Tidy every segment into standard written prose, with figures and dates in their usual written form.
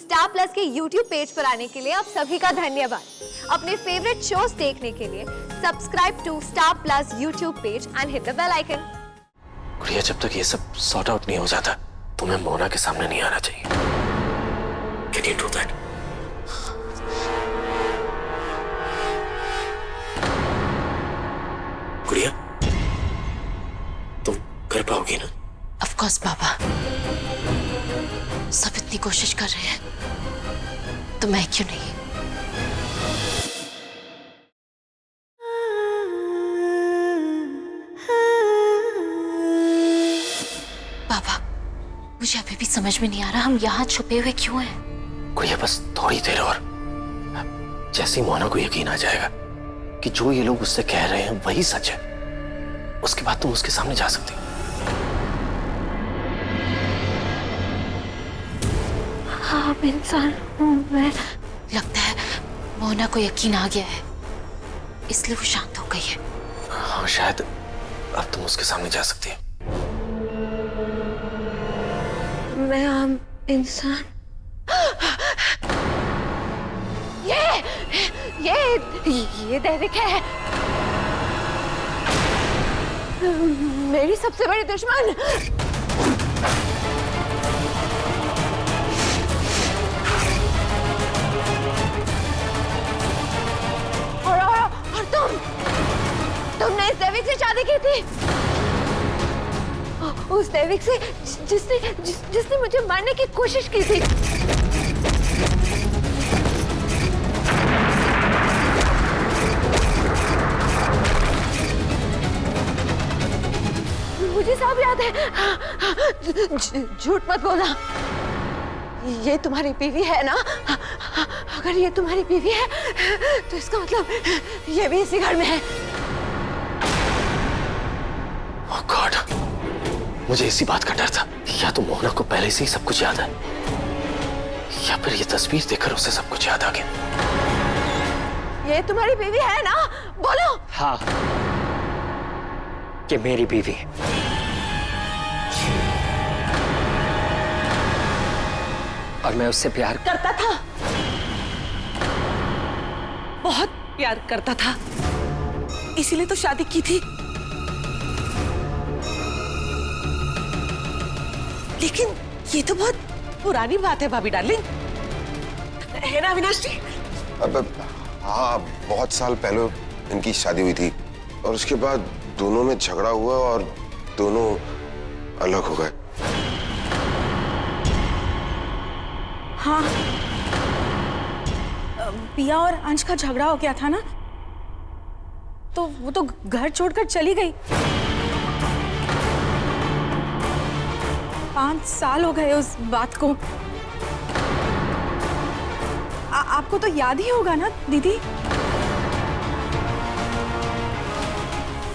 Star plus के YouTube page पर आने के लिए आप सभी का धन्यवाद। अपने फेवरेट शोज देखने के लिए subscribe to Star Plus YouTube page and hit the bell icon. Gudiya, जब तक ये सब सॉर्ट आउट नहीं हो जाता तुम्हें मोना के सामने नहीं आना चाहिए। Can you do that? गुड़िया, तुम कर पाओगी ना? ऑफ कोर्स पापा, सब इतनी कोशिश कर रहे हैं तो मैं क्यों नहीं। पापा, मुझे अभी भी समझ में नहीं आ रहा हम यहाँ छुपे हुए क्यों हैं। गुड़िया, बस थोड़ी देर और। जैसे ही मोना को यकीन आ जाएगा कि जो ये लोग उससे कह रहे हैं वही सच है, उसके बाद तुम उसके सामने जा सकती हो। हाँ, इंसान हूँ मैं। लगता है मोना को यकीन आ गया है, इसलिए वो शांत हो गई है। हाँ, शायद अब तुम उसके सामने जा सकती हो। मैं आम इंसान। ये दैविक है, मेरी सबसे बड़ी दुश्मन। और तुमने इस दैविक से शादी की थी, उस दैविक से जिसने मुझे मारने की कोशिश की थी। मुझे सब याद है, झूठ मत बोलना। ये तुम्हारी बीवी है ना? अगर ये तुम्हारी बीवी है तो इसका मतलब ये भी इसी घर में है। ओह गॉड, मुझे इसी बात का डर था। या तो मोना को पहले से ही सब कुछ याद है, या फिर ये तस्वीर देखकर उसे सब कुछ याद आ गया। ये तुम्हारी बीवी है ना? बोलो। हाँ, ये मेरी बीवी है। और मैं उससे प्यार करता था, बहुत प्यार करता था, इसीलिए तो शादी की थी। लेकिन ये तो बहुत पुरानी बात है भाभी डार्लिंग, है ना अविनाश जी? हाँ, बहुत साल पहले इनकी शादी हुई थी और उसके बाद दोनों में झगड़ा हुआ और दोनों अलग हो गए। हाँ, पिया और अंश का झगड़ा हो गया था ना, तो वो तो घर छोड़कर चली गई। 5 साल हो गए उस बात को। आपको तो याद ही होगा ना दीदी?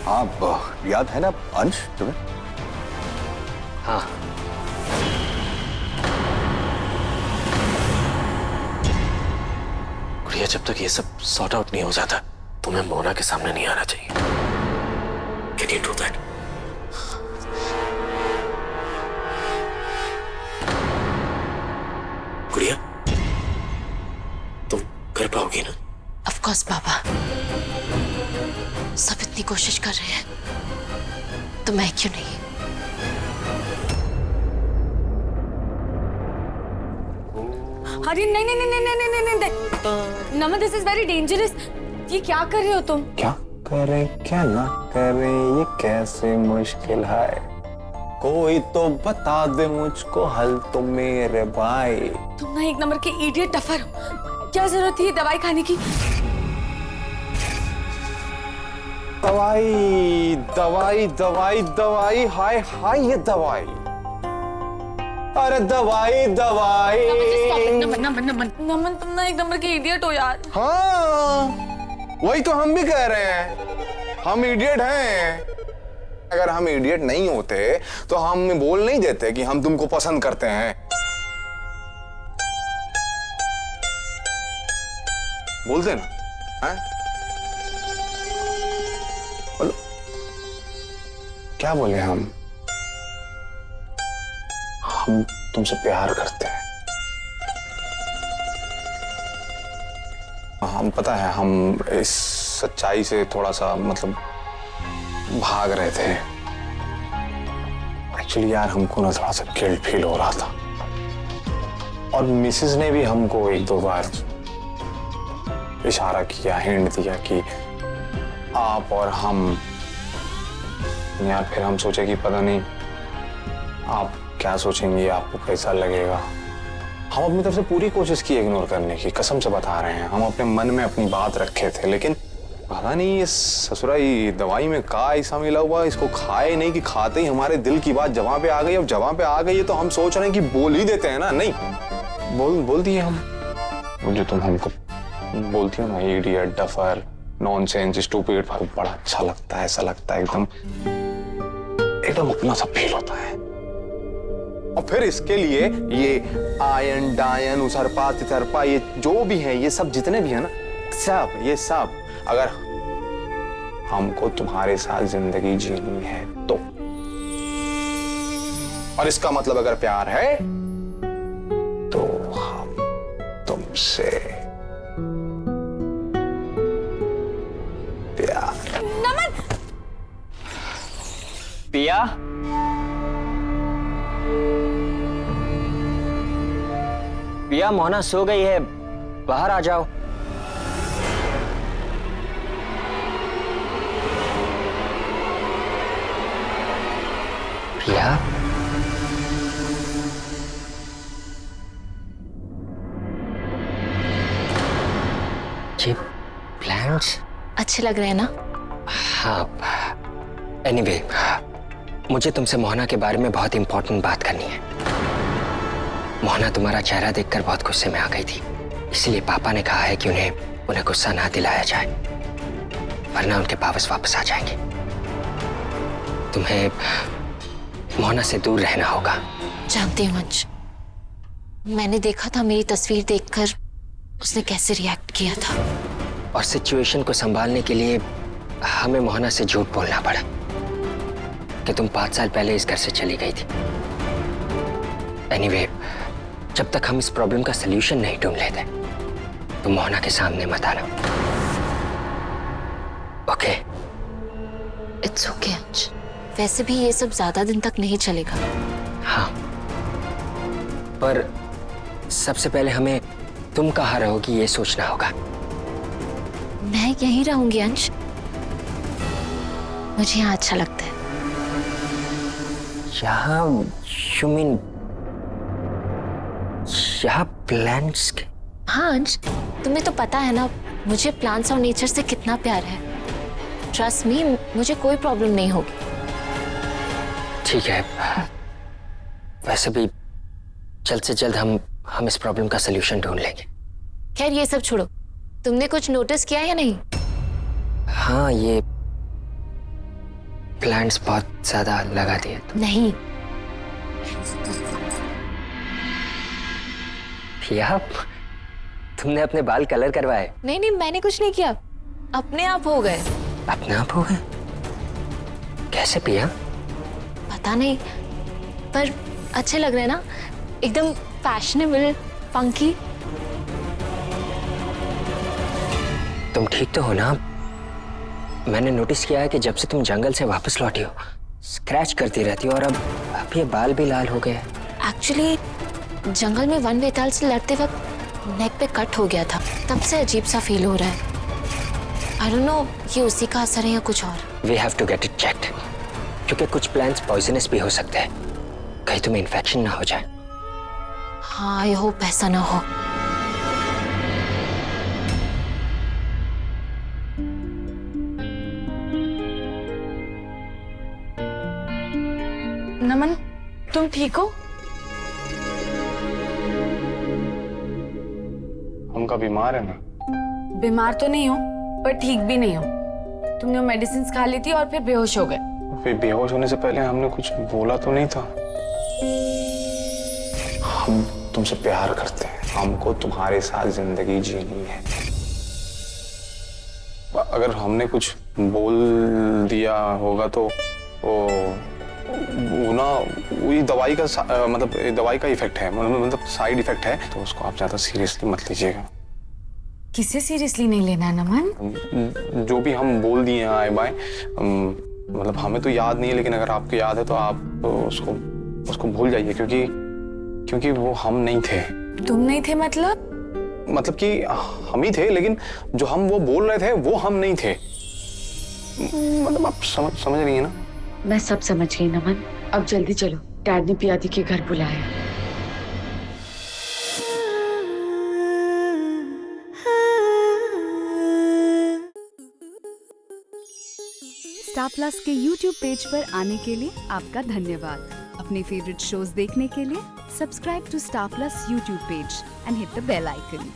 आप याद है ना अंश तुम्हें? हाँ, गुड़िया, जब तक ये सब सॉर्ट आउट नहीं हो जाता तुम्हें मोना के सामने नहीं आना चाहिए। Can you do that? गुड़िया, तुम कर पाओगी ना? ऑफ कोर्स पापा, सब इतनी कोशिश कर रहे हैं तो मैं क्यों नहीं। अरे नहीं नहीं नहीं नहीं नहीं नहीं नहीं, नमन, दिस इज वेरी डेंजरस। ये क्या कर रहे हो तुम? क्या करें क्या ना करें ये कैसे मुश्किल है, कोई तो बता दे मुझको हल तो मेरे भाई। तुम ना एक नंबर के इडियट टफर हो। क्या जरूरत थी दवाई खाने की? दवाई दवाई दवाई दवाई, हाय हाय ये दवाई, अरे दवाई दवाई। नमन नमन नमन नमन, तुम ना एक नंबर के इडियट हो यार। हाँ, वही तो हम भी कह रहे हैं, हम इडियट हैं। अगर हम इडियट नहीं होते तो हम बोल नहीं देते कि हम तुमको पसंद करते हैं। बोलते ना, हैं? बोलो, क्या बोले हम तुमसे प्यार करते हैं। हम पता है हम इस सच्चाई से थोड़ा सा मतलब भाग रहे थे। एक्चुअली यार हमको ना थोड़ा सा गिल्ट फील हो रहा था और मिसेस ने भी हमको एक दो बार इशारा किया, हिंट दिया कि आप और हम। यार फिर हम सोचे कि पता नहीं आप क्या सोचेंगी, आपको कैसा लगेगा। हम अपनी तरफ से पूरी कोशिश की इग्नोर करने की, कसम से बता रहे हैं। हम अपने मन में अपनी बात रखे थे, लेकिन पता नहीं ये ससुरा दवाई में का ऐसा मिला हुआ, इसको खाए नहीं कि खाते ही हमारे दिल की बात जवां पे आ गई। अब जवां पे आ गई है तो हम सोच रहे हैं कि बोल ही देते हैं ना। नहीं बोल दिए हम। जो तुम हमको बोलती हो ना, इडियट, डफर, नॉनसेंस, स्टूपिड, बड़ा अच्छा लगता है, ऐसा लगता है एकदम अपना सा फील होता है। और फिर इसके लिए ये आयन डायन उसरपा तितरपा ये जो भी है, ये सब जितने भी है ना, सब ये सब अगर हमको तुम्हारे साथ जिंदगी जीनी है तो, और इसका मतलब अगर प्यार है तो हम तुमसे प्यार। नमन! पिया, पिया मोना सो गई है, बाहर आ जाओ। प्रिया, ये प्लांट्स अच्छे लग रहे हैं ना? हाँ, एनीवे, मुझे तुमसे मोहना के बारे में बहुत इंपॉर्टेंट बात करनी है। मोहना तुम्हारा चेहरा देखकर बहुत गुस्से में आ गई थी, इसलिए पापा ने कहा है कि उन्हें गुस्सा ना दिलाया जाए, वरना उनके पावर्स वापस आ जाएंगे। तुम्हें मोहना से दूर रहना होगा। जानती हूँ अंश, मैंने देखा था मेरी तस्वीर देखकर उसने कैसे रिएक्ट किया था। और सिचुएशन को संभालने के लिए हमें मोहना से झूठ बोलना पड़ा कि तुम 5 साल पहले इस घर से चली गई थी। एनीवे, जब तक हम इस प्रॉब्लम का सलूशन नहीं ढूंढ लेते तो मोहना के सामने मत आना। ओके? इट्स ओके अंश, वैसे भी ये सब ज्यादा दिन तक नहीं चलेगा। हाँ, पर सबसे पहले हमें तुम कहाँ रहोगी ये सोचना होगा। मैं यहीं रहूंगी अंश, मुझे यहाँ अच्छा लगता है। यहाँ यू मीन यहाँ प्लांट्स के? हाँ अंश, तुम्हें तो पता है ना मुझे प्लांट्स और नेचर से कितना प्यार है। ट्रस्ट मी, मुझे कोई प्रॉब्लम नहीं होगी। ठीक है, वैसे भी जल्द से जल्द हम इस प्रॉब्लम का सलूशन ढूंढ लेंगे। खैर ये सब छोड़ो, तुमने कुछ नोटिस किया या नहीं? हाँ, ये प्लांट्स बहुत ज्यादा लगा दिए। नहीं। या तुमने अपने बाल कलर करवाए? नहीं नहीं, मैंने कुछ नहीं किया, अपने आप हो गए। अपने आप हो गए? कैसे पिया? पता नहीं, पर अच्छे लग रहे हैं ना, एकदम फैशनेबल, फंकी। तुम ठीक तो हो ना? मैंने नोटिस किया है कि जब से तुम जंगल से वापस लौटी हो स्क्रैच करती रहती हो, और अब ये बाल भी लाल हो गए। एक्चुअली जंगल में वन बेताल से लड़ते वक्त नेक पे कट हो गया था, तब से अजीब सा फील हो रहा है। आई डोंट नो ये उसी का असर है या कुछ और। We have to get it checked, क्योंकि कुछ प्लांट्स पॉइजनस भी हो सकते हैं, कहीं तुम्हें इन्फेक्शन ना हो जाए। हाँ, आई होप ऐसा ना हो। नमन, तुम ठीक हो? हम का बीमार है ना? बीमार तो नहीं हो, पर ठीक भी नहीं हो। तुमने मेडिसिन खा ली थी और फिर बेहोश हो गए। फिर बेहोश होने से पहले हमने कुछ बोला तो नहीं था? हम तुमसे प्यार करते हैं, हमको तुम्हारे साथ जिंदगी जीनी है। अगर हमने कुछ बोल दिया होगा तो वो ना वही दवाई का मतलब दवाई का इफेक्ट है, मतलब साइड इफेक्ट है, तो उसको आप ज्यादा सीरियसली मत लीजिएगा। किसे सीरियसली नहीं लेना है नमन? जो भी हम बोल दिए हैं आए बाय, मतलब हमें तो याद नहीं है, लेकिन अगर आपको याद है तो आप उसको भूल जाइए, क्योंकि वो हम नहीं थे। तुम नहीं थे मतलब? मतलब कि हम ही थे, लेकिन जो हम वो बोल रहे थे वो हम नहीं थे। मतलब आप समझ रही है ना? मैं सब समझ गई नमन। अब जल्दी चलो, डैड ने पियादी के घर बुलाया। स्टार प्लस के YouTube पेज पर आने के लिए आपका धन्यवाद। अपने फेवरेट शोज देखने के लिए subscribe to Star Plus YouTube page and hit the bell icon.